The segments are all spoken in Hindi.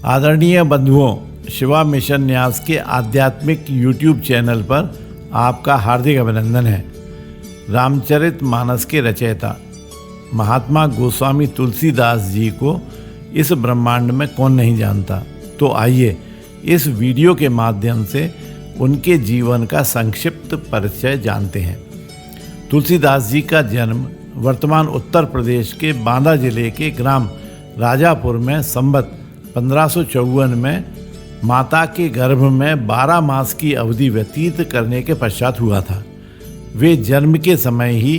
आदरणीय बंधुओं, शिवा मिशन न्यास के आध्यात्मिक यूट्यूब चैनल पर आपका हार्दिक अभिनंदन है। रामचरित मानस के रचयिता महात्मा गोस्वामी तुलसीदास जी को इस ब्रह्मांड में कौन नहीं जानता। तो आइए इस वीडियो के माध्यम से उनके जीवन का संक्षिप्त परिचय जानते हैं। तुलसीदास जी का जन्म वर्तमान उत्तर प्रदेश के बांदा जिले के ग्राम राजापुर में संवत 1554 में माता के गर्भ में 12 मास की अवधि व्यतीत करने के पश्चात हुआ था। वे जन्म के समय ही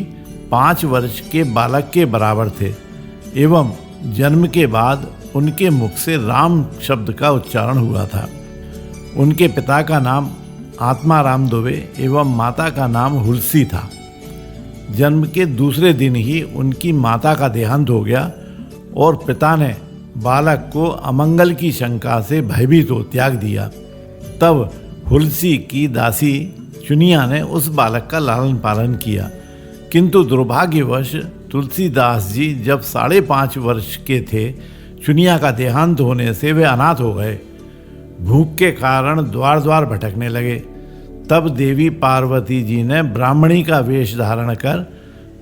5 वर्ष के बालक के बराबर थे एवं जन्म के बाद उनके मुख से राम शब्द का उच्चारण हुआ था। उनके पिता का नाम आत्माराम दुबे एवं माता का नाम हुलसी था। जन्म के दूसरे दिन ही उनकी माता का देहांत हो गया और पिता ने बालक को अमंगल की शंका से भयभीत हो त्याग दिया। तब हुलसी की दासी चुनिया ने उस बालक का लालन पालन किया, किंतु दुर्भाग्यवश तुलसीदास जी जब 5.5 वर्ष के थे, चुनिया का देहांत होने से वे अनाथ हो गए। भूख के कारण द्वार द्वार भटकने लगे। तब देवी पार्वती जी ने ब्राह्मणी का वेश धारण कर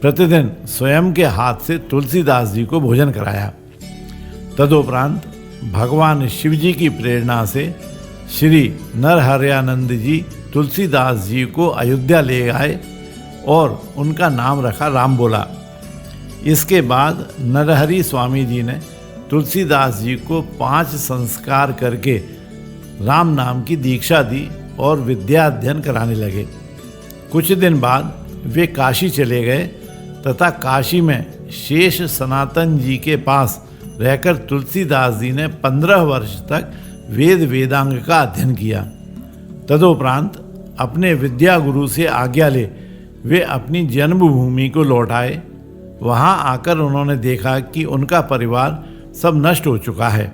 प्रतिदिन स्वयं के हाथ से तुलसीदास जी को भोजन कराया। तदुपरांत भगवान शिव जी की प्रेरणा से श्री नरहरयानंद जी तुलसीदास जी को अयोध्या ले आए और उनका नाम रखा राम बोला। इसके बाद नरहरि स्वामी जी ने तुलसीदास जी को 5 संस्कार करके राम नाम की दीक्षा दी और विद्या अध्ययन कराने लगे। कुछ दिन बाद वे काशी चले गए तथा काशी में शेष सनातन जी के पास रहकर तुलसीदास जी ने 15 वर्ष तक वेद वेदांग का अध्ययन किया। तदुपरांत अपने विद्या गुरु से आज्ञा ले वे अपनी जन्मभूमि को लौट आए। वहाँ आकर उन्होंने देखा कि उनका परिवार सब नष्ट हो चुका है।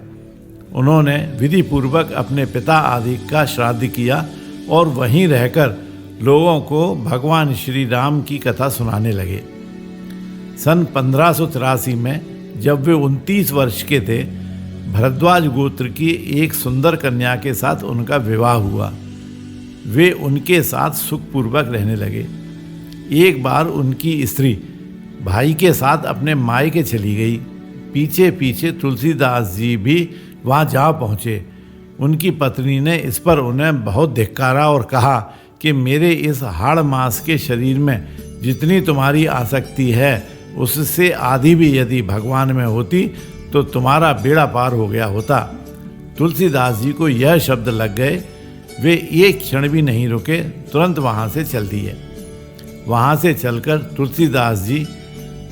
उन्होंने विधि पूर्वक अपने पिता आदि का श्राद्ध किया और वहीं रहकर लोगों को भगवान श्री राम की कथा सुनाने लगे। सन 1583 में जब वे 29 वर्ष के थे, भरद्वाज गोत्र की एक सुंदर कन्या के साथ उनका विवाह हुआ। वे उनके साथ सुखपूर्वक रहने लगे। एक बार उनकी स्त्री भाई के साथ अपने मायके चली गई। पीछे पीछे तुलसीदास जी भी वहाँ जा पहुँचे। उनकी पत्नी ने इस पर उन्हें बहुत धिक्कारा और कहा कि मेरे इस हाड़ मास के शरीर में जितनी तुम्हारी आसक्ति है उससे आधी भी यदि भगवान में होती तो तुम्हारा बेड़ा पार हो गया होता। तुलसीदास जी को यह शब्द लग गए। वे एक क्षण भी नहीं रुके, तुरंत वहाँ से चल दिए। वहाँ से चलकर तुलसीदास जी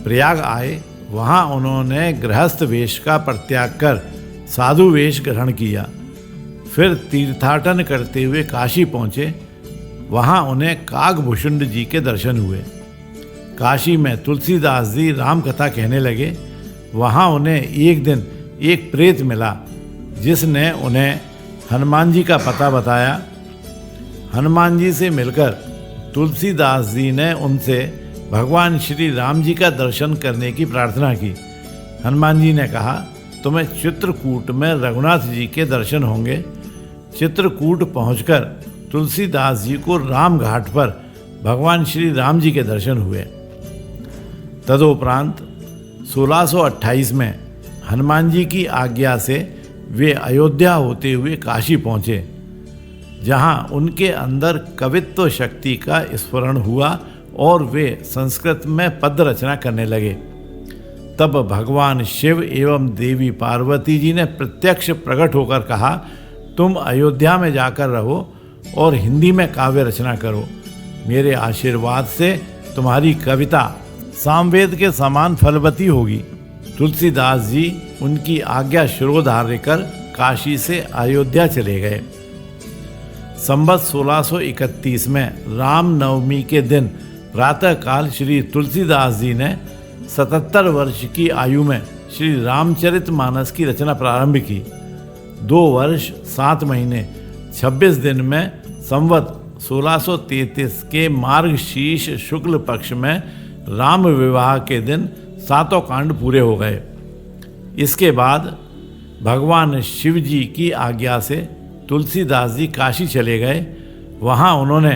प्रयाग आए। वहाँ उन्होंने गृहस्थ वेश का परित्याग कर साधु वेश ग्रहण किया। फिर तीर्थाटन करते हुए काशी पहुँचे। वहाँ उन्हें कागभूषुंड जी के दर्शन हुए। काशी में तुलसीदास जी राम कथा कहने लगे। वहाँ उन्हें एक दिन एक प्रेत मिला जिसने उन्हें हनुमान जी का पता बताया। हनुमान जी से मिलकर तुलसीदास जी ने उनसे भगवान श्री राम जी का दर्शन करने की प्रार्थना की। हनुमान जी ने कहा, तुम्हें चित्रकूट में रघुनाथ जी के दर्शन होंगे। चित्रकूट पहुंचकर तुलसीदास जी को राम घाट पर भगवान श्री राम जी के दर्शन हुए। तदुपरांत 1628 में हनुमान जी की आज्ञा से वे अयोध्या होते हुए काशी पहुँचे, जहाँ उनके अंदर कवित्व शक्ति का स्फुरण हुआ और वे संस्कृत में पद्य रचना करने लगे। तब भगवान शिव एवं देवी पार्वती जी ने प्रत्यक्ष प्रकट होकर कहा, तुम अयोध्या में जाकर रहो और हिंदी में काव्य रचना करो। मेरे आशीर्वाद से तुम्हारी कविता सामवेद के समान फलवती होगी। तुलसीदास जी उनकी आज्ञा शिरोधार्य कर काशी से अयोध्या चले गए। संवत 1631 में रामनवमी के दिन प्रातःकाल श्री तुलसीदास जी ने 77 वर्ष की आयु में श्री रामचरित मानस की रचना प्रारंभ की। 2 वर्ष 7 महीने 26 दिन में संवत 1633 के मार्गशीर्ष शुक्ल पक्ष में राम विवाह के दिन 7 कांड पूरे हो गए। इसके बाद भगवान शिव जी की आज्ञा से तुलसीदास जी काशी चले गए। वहाँ उन्होंने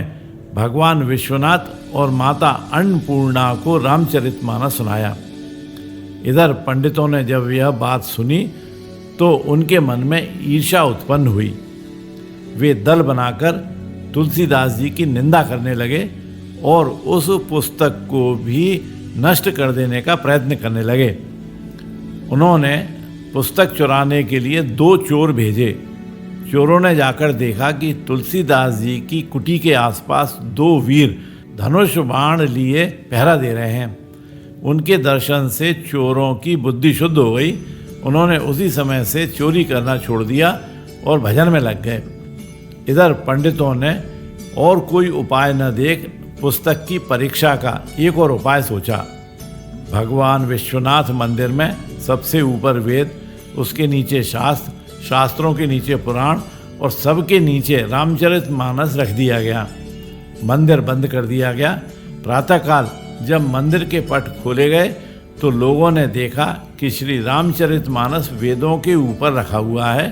भगवान विश्वनाथ और माता अन्नपूर्णा को रामचरितमानस सुनाया। इधर पंडितों ने जब यह बात सुनी तो उनके मन में ईर्ष्या उत्पन्न हुई। वे दल बनाकर तुलसीदास जी की निंदा करने लगे और उस पुस्तक को भी नष्ट कर देने का प्रयत्न करने लगे। उन्होंने पुस्तक चुराने के लिए 2 चोर भेजे। चोरों ने जाकर देखा कि तुलसीदास जी की कुटी के आसपास 2 वीर धनुष बाण लिए पहरा दे रहे हैं। उनके दर्शन से चोरों की बुद्धि शुद्ध हो गई। उन्होंने उसी समय से चोरी करना छोड़ दिया और भजन में लग गए। इधर पंडितों ने और कोई उपाय न देख पुस्तक की परीक्षा का एक और उपाय सोचा। भगवान विश्वनाथ मंदिर में सबसे ऊपर वेद, उसके नीचे शास्त्र, शास्त्रों के नीचे पुराण और सबके नीचे रामचरितमानस रख दिया गया। मंदिर बंद कर दिया गया। प्रातःकाल जब मंदिर के पट खोले गए तो लोगों ने देखा कि श्री रामचरितमानस वेदों के ऊपर रखा हुआ है।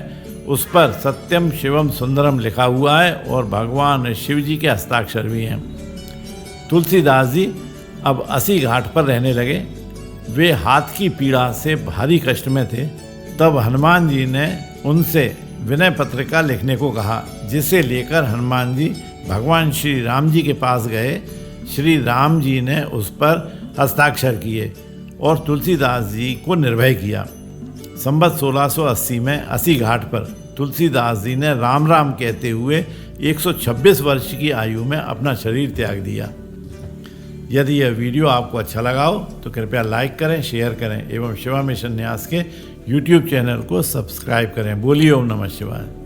उस पर सत्यम शिवम सुंदरम लिखा हुआ है और भगवान शिव जी के हस्ताक्षर भी हैं। तुलसीदास जी अब 80 घाट पर रहने लगे। वे हाथ की पीड़ा से भारी कष्ट में थे। तब हनुमान जी ने उनसे विनय पत्रिका लिखने को कहा, जिसे लेकर हनुमान जी भगवान श्री राम जी के पास गए। श्री राम जी ने उस पर हस्ताक्षर किए और तुलसीदास जी को निर्भय किया। संवत 1680 में 80 घाट पर तुलसीदास जी ने राम राम कहते हुए 126 वर्ष की आयु में अपना शरीर त्याग दिया। यदि यह वीडियो आपको अच्छा लगा हो तो कृपया लाइक करें, शेयर करें एवं शिवा मिशन न्यास के YouTube चैनल को सब्सक्राइब करें। बोलिए ओम नमः शिवाय।